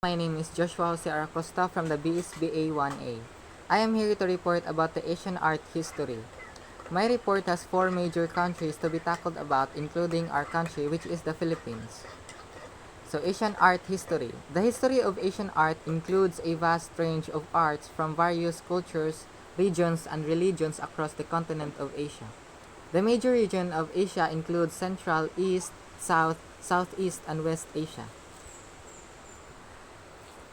My name is Joshua Jose Aracosta from the BSBA 1A. I am here to report about the Asian art history. My report has four major countries to be tackled about, including our country, which is the Philippines. So, Asian art history. The history of Asian art includes a vast range of arts from various cultures, regions, and religions across the continent of Asia. The major region of Asia includes Central, East, South, Southeast, and West Asia.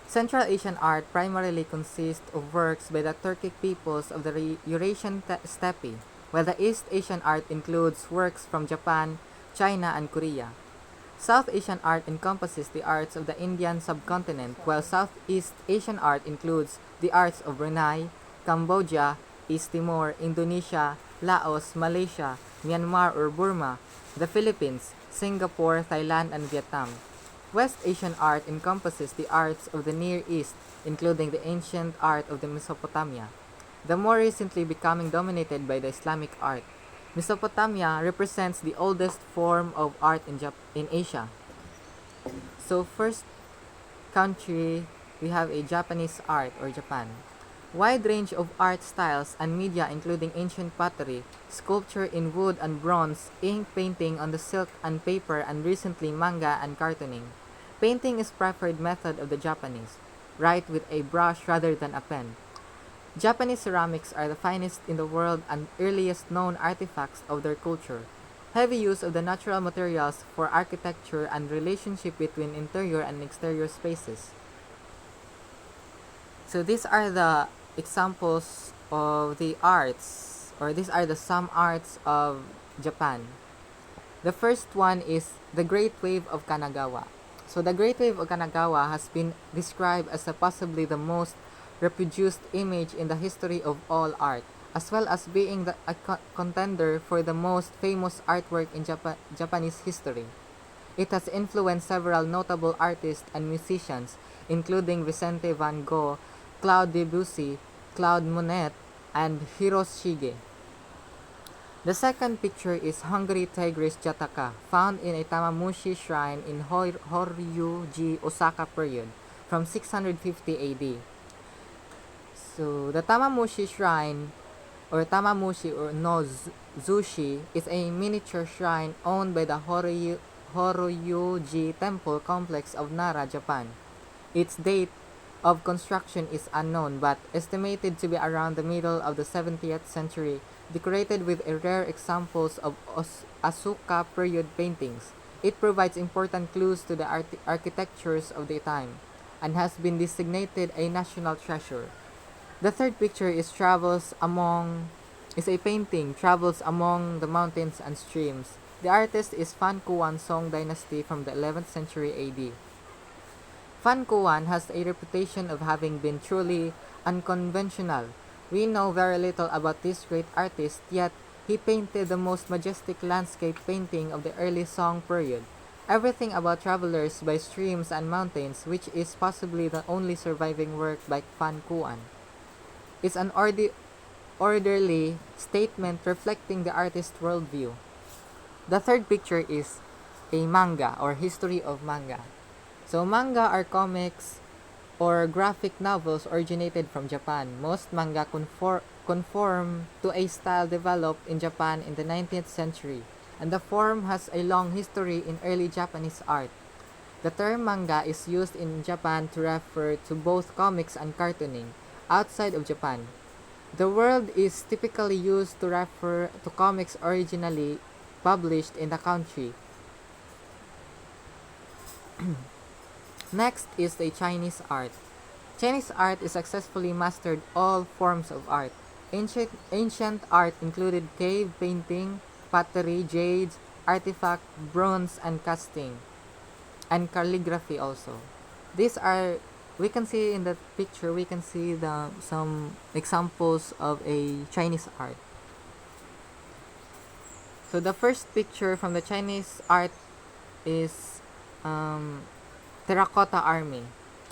Central Asian art primarily consists of works by the Turkic peoples of the Eurasian steppe, while the East Asian art includes works from Japan, China, and Korea. South Asian art encompasses the arts of the Indian subcontinent, while Southeast Asian art includes the arts of Brunei, Cambodia, East Timor, Indonesia, Laos, Malaysia, Myanmar or Burma, the Philippines, Singapore, Thailand, and Vietnam. West Asian art encompasses the arts of the Near East, including the ancient art of the Mesopotamia, the more recently becoming dominated by the Islamic art. Mesopotamia represents the oldest form of art in Asia. So first country, we have a Japanese art or Japan. Wide range of art styles and media including ancient pottery, sculpture in wood and bronze, ink painting on the silk and paper, and recently manga and cartooning. Painting is preferred method of the Japanese. Write with a brush rather than a pen. Japanese ceramics are the finest in the world and earliest known artifacts of their culture. Heavy use of the natural materials for architecture and relationship between interior and exterior spaces. So these are the examples of the arts, or these are the some arts of Japan. The first one is the Great Wave of Kanagawa. So the Great Wave of Kanagawa has been described as possibly the most reproduced image in the history of all art, as well as being a contender for the most famous artwork in Japanese history. It has influenced several notable artists and musicians, including Vicente van Gogh, Claude Debussy, Claude Monet, and Hiroshige. The second picture is Hungry Tigress Jataka, found in a Tamamushi shrine in Horyuji, Osaka period, from 650 AD. So, the Tamamushi shrine, or Tamamushi or no Zushi, is a miniature shrine owned by the Horyuji Temple complex of Nara, Japan. Its date of construction is unknown but estimated to be around the middle of the 70th century, decorated with rare examples of Asuka period paintings. It provides important clues to the architectures of the time and has been designated a national treasure. The third picture is a painting Travels Among the Mountains and Streams. The artist is Fan Kuan Song Dynasty from the 11th century AD. Fan Kuan has a reputation of having been truly unconventional. We know very little about this great artist, yet he painted the most majestic landscape painting of the early Song period. Everything about travelers by streams and mountains, which is possibly the only surviving work by Fan Kuan, is an orderly statement reflecting the artist's worldview. The third picture is a manga or history of manga. So manga are comics or graphic novels originated from Japan. Most manga conform to a style developed in Japan in the 19th century, and the form has a long history in early Japanese art. The term manga is used in Japan to refer to both comics and cartooning. Outside of Japan, the word is typically used to refer to comics originally published in the country. Next is the Chinese art. Chinese art is successfully mastered all forms of art. Ancient art included cave painting, pottery, jades, artifact, bronze, and casting, and calligraphy also. These are we can see in the picture we can see some examples of a Chinese art. So the first picture from the Chinese art is Terracotta Army.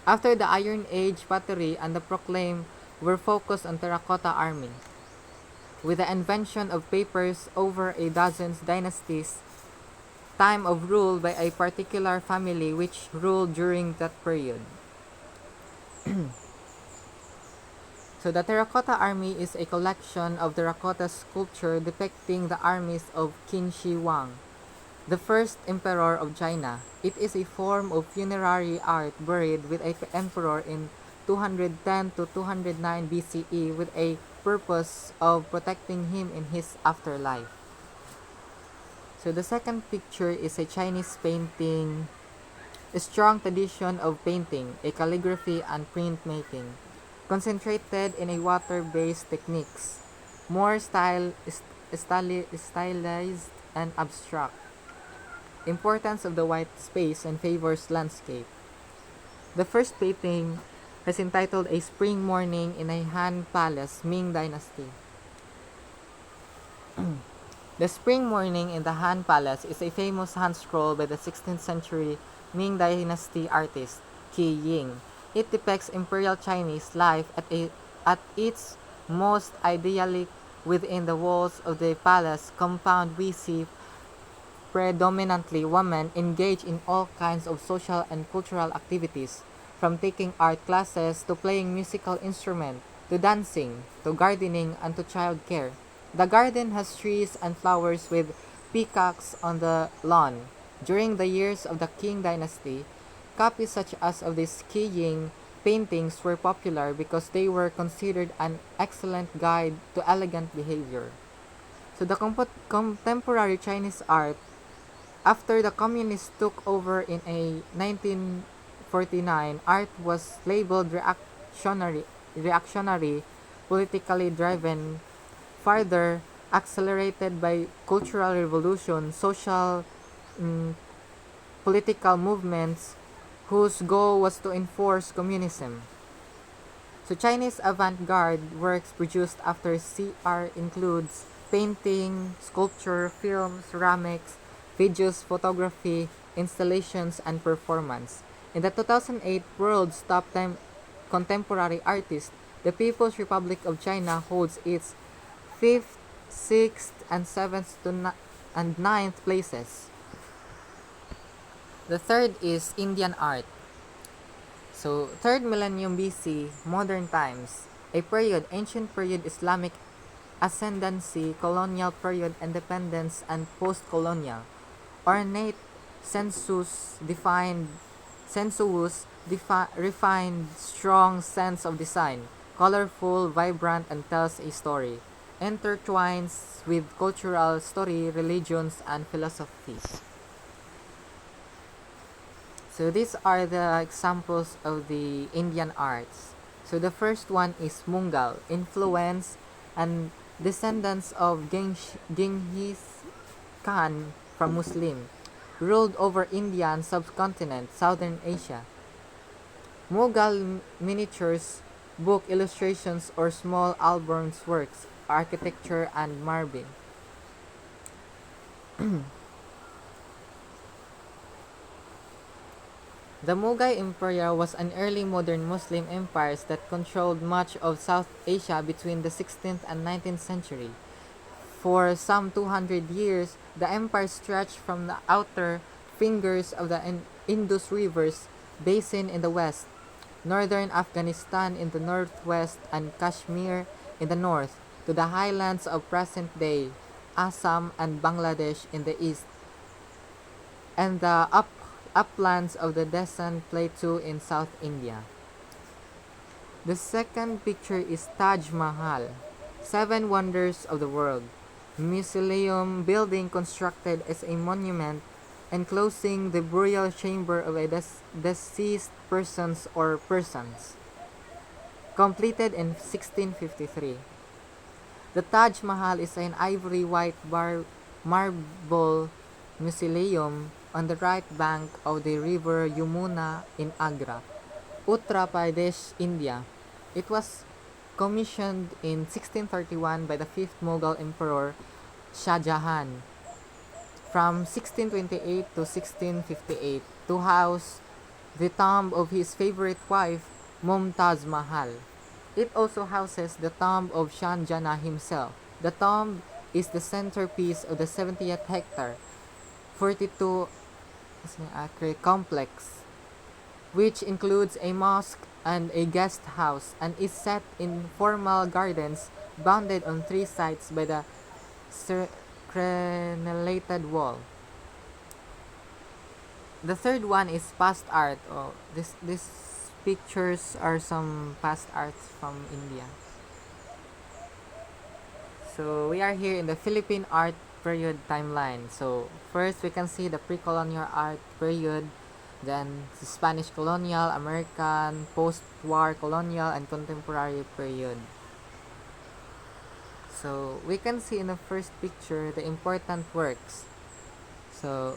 After the Iron Age, pottery and the proclaim were focused on Terracotta Army. With the invention of papers over a dozen dynasties, time of rule by a particular family which ruled during that period. So the Terracotta Army is a collection of terracotta sculpture depicting the armies of Qin Shi Huang, the first emperor of China. It is a form of funerary art buried with a emperor in 210 to 209 BCE with a purpose of protecting him in his afterlife. So the second picture is a Chinese painting, a strong tradition of painting, a calligraphy and printmaking, concentrated in a water-based techniques, more stylized and abstract. Importance of the white space and favors landscape. The first painting is entitled A Spring Morning in a Han Palace, Ming Dynasty. The Spring Morning in the Han Palace is a famous hand scroll by the 16th century Ming Dynasty artist Qi Ying. It depicts imperial Chinese life at its most idyllic within the walls of the palace compound. We see predominantly women engaged in all kinds of social and cultural activities, from taking art classes to playing musical instruments, to dancing, to gardening, and to child care. The garden has trees and flowers with peacocks on the lawn. During the years of the Qing dynasty, copies such as of the skiing paintings were popular because they were considered an excellent guide to elegant behavior. So the contemporary Chinese art, after the communists took over in a 1949, art was labeled reactionary, politically driven, further accelerated by cultural revolution, social political movements whose goal was to enforce communism. So Chinese avant-garde works produced after CR includes painting, sculpture, film, ceramics, videos, photography, installations, and performance. In the 2008 World's Top 10 Contemporary Artists, the People's Republic of China holds its 5th, 6th, and 7th and 9th places. The third is Indian art. So, 3rd millennium BC, modern times, a period, ancient period, Islamic ascendancy, colonial period, independence, and post-colonial. Ornate, refined, strong sense of design, colorful, vibrant, and tells a story. Intertwines with cultural story, religions, and philosophies. So these are the examples of the Indian arts. So the first one is Mughal, influence and descendants of Genghis Khan from Muslim, ruled over India and subcontinent, Southern Asia. Mughal miniatures, book illustrations or small albums works, architecture and marble. The Mughal Empire was an early modern Muslim empire that controlled much of South Asia between the 16th and 19th century. For some 200 years, the empire stretched from the outer fingers of the Indus River's basin in the west, northern Afghanistan in the northwest, and Kashmir in the north, to the highlands of present-day Assam and Bangladesh in the east, and the uplands of the Deccan Plateau in South India. The second picture is Taj Mahal, Seven Wonders of the World, mausoleum building constructed as a monument enclosing the burial chamber of a deceased persons or persons, completed in 1653. The Taj Mahal is an ivory white marble mausoleum on the right bank of the river Yamuna in Agra, Uttar Pradesh, India. It was commissioned in 1631 by the 5th Mughal Emperor Shah Jahan from 1628 to 1658 to house the tomb of his favorite wife, Mumtaz Mahal. It also houses the tomb of Shah Jahan himself. The tomb is the centerpiece of the 70th hectare, 42 acre complex which includes a mosque and a guest house and is set in formal gardens bounded on three sides by the crenellated wall. The third one is past art. Oh, this pictures are some past arts from India. So we are here in the Philippine art period timeline. So first we can see the pre-colonial art period, then the Spanish colonial, American, post-war colonial, and contemporary period. So we can see in the first picture the important works. So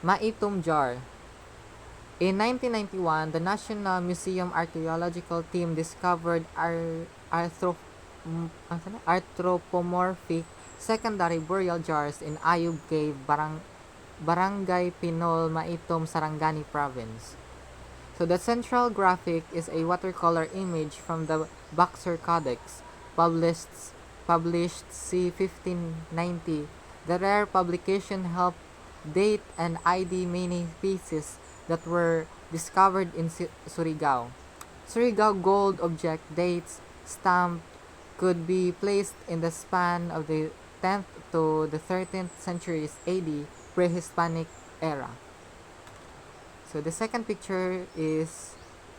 Maitum Jar. In 1991, the National Museum Archaeological Team discovered anthropomorphic secondary burial jars in Ayub Cave, Barangay Pinol, Maitom, Sarangani Province. So the central graphic is a watercolor image from the Boxer Codex, published c. 1590. The rare publication helped date and ID many pieces that were discovered in Surigao. Surigao gold object dates stamped could be placed in the span of the 10th to the 13th centuries AD, pre-Hispanic era. So the second picture is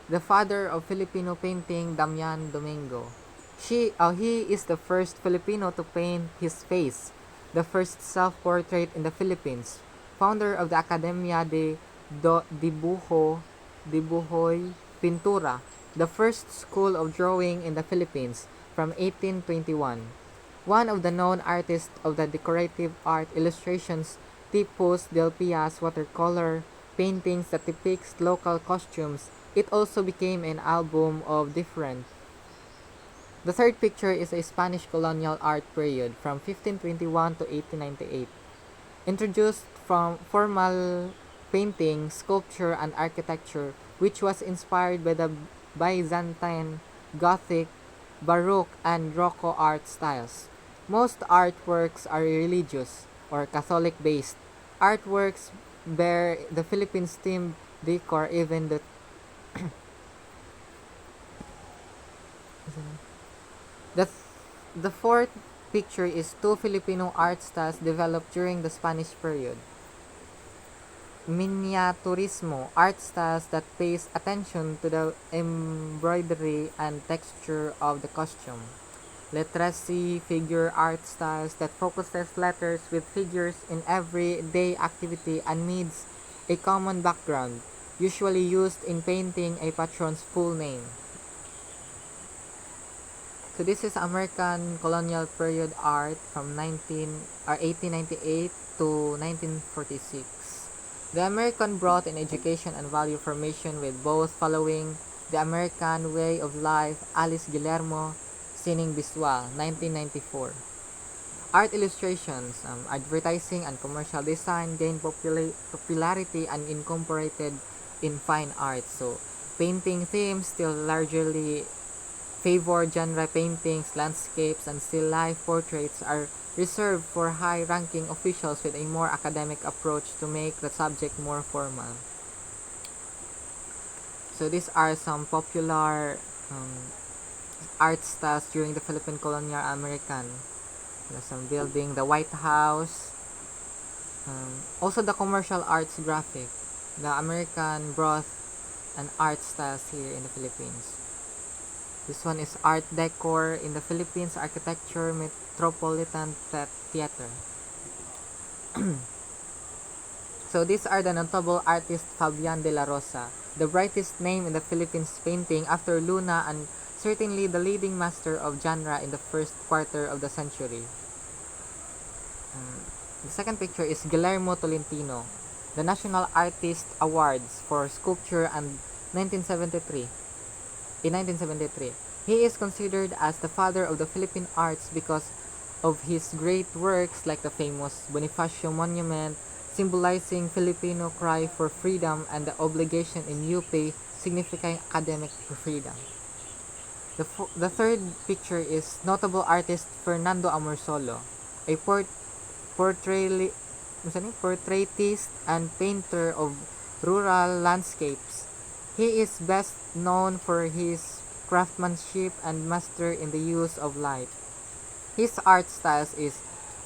the father of Filipino painting, Damian Domingo. He is the first Filipino to paint his face, the first self-portrait in the Philippines, founder of the Academia de Dibujoy Pintura, the first school of drawing in the Philippines, from 1821. One of the known artists of the decorative art illustrations, Tipos del Pias watercolor paintings that depicts local costumes, it also became an album of different. The third picture is a Spanish colonial art period from 1521 to 1898. Introduced from formal painting, sculpture, and architecture, which was inspired by the Byzantine, Gothic, Baroque, and Rococo art styles. Most artworks are religious or Catholic based. Artworks bear the Philippines themed decor, even the the fourth picture is two Filipino art styles developed during the Spanish period. Miniaturismo, art styles that pays attention to the embroidery and texture of the costume. Letracy, figure art styles that focuses letters with figures in everyday activity amidst a common background, usually used in painting a patron's full name. So this is American colonial period art from 1898 to 1946. The American brought in education and value formation with both following the American way of life. Alice Guillermo, Sining Biswa, 1994. Art illustrations, advertising and commercial design gained popularity and incorporated in fine art. So painting themes still largely favor genre paintings, landscapes, and still life portraits are reserved for high-ranking officials with a more academic approach to make the subject more formal. So these are some popular art styles during the Philippine colonial American. Some building, the White House, also the commercial arts graphic. The American brought an art styles here in the Philippines. This one is Art Decor in the Philippines, Architecture, Metropolitan Theater. So these are the notable artists Fabian de la Rosa, the brightest name in the Philippines painting after Luna and certainly the leading master of genre in the first quarter of the century. The second picture is Guillermo Tolentino, the National Artist Awards for Sculpture and 1973. In 1973, he is considered as the father of the Philippine arts because of his great works like the famous Bonifacio Monument, symbolizing Filipino cry for freedom and the obligation in UP signifying academic freedom. The third picture is notable artist Fernando Amorsolo, a portraitist and painter of rural landscapes. He is best known for his craftsmanship and master in the use of light. His art styles is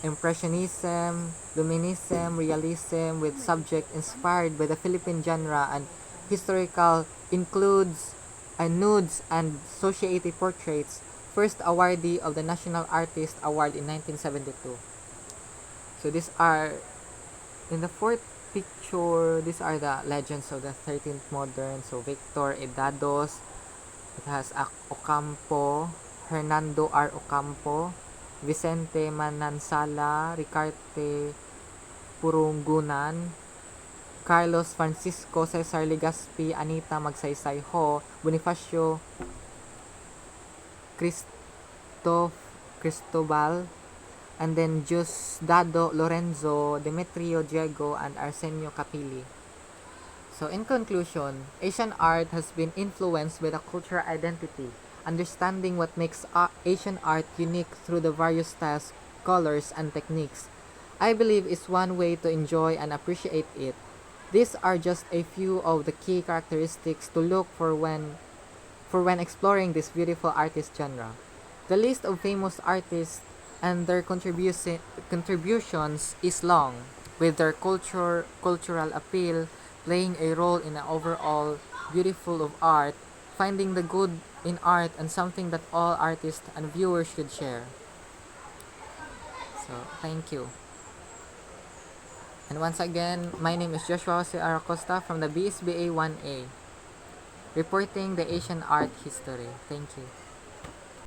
Impressionism, Luminism, Realism with subject inspired by the Philippine genre and historical includes nudes and society portraits, first awardee of the National Artist Award in 1972. So these are, in the fourth picture, these are the legends of the 13th modern. So Victor Edados, it has Ocampo, Hernando R. Ocampo, Vicente Manansala, Ricarte Purungunan, Carlos Francisco, Cesar Legaspi, Anita Magsaysay Ho, Bonifacio Cristobal, and then Diosdado Lorenzo, Demetrio Diego, and Arsenio Capilli. So in conclusion, Asian art has been influenced by the cultural identity. Understanding what makes Asian art unique through the various styles, colors, and techniques, I believe is one way to enjoy and appreciate it. These are just a few of the key characteristics to look for when exploring this beautiful artist genre. The list of famous artists and their contributions is long, with their cultural appeal playing a role in the overall beautiful of art, finding the good in art and something that all artists and viewers should share. So, thank you. And once again, my name is Joshua Jose Aracosta from the BSBA 1A, reporting the Asian art history. Thank you.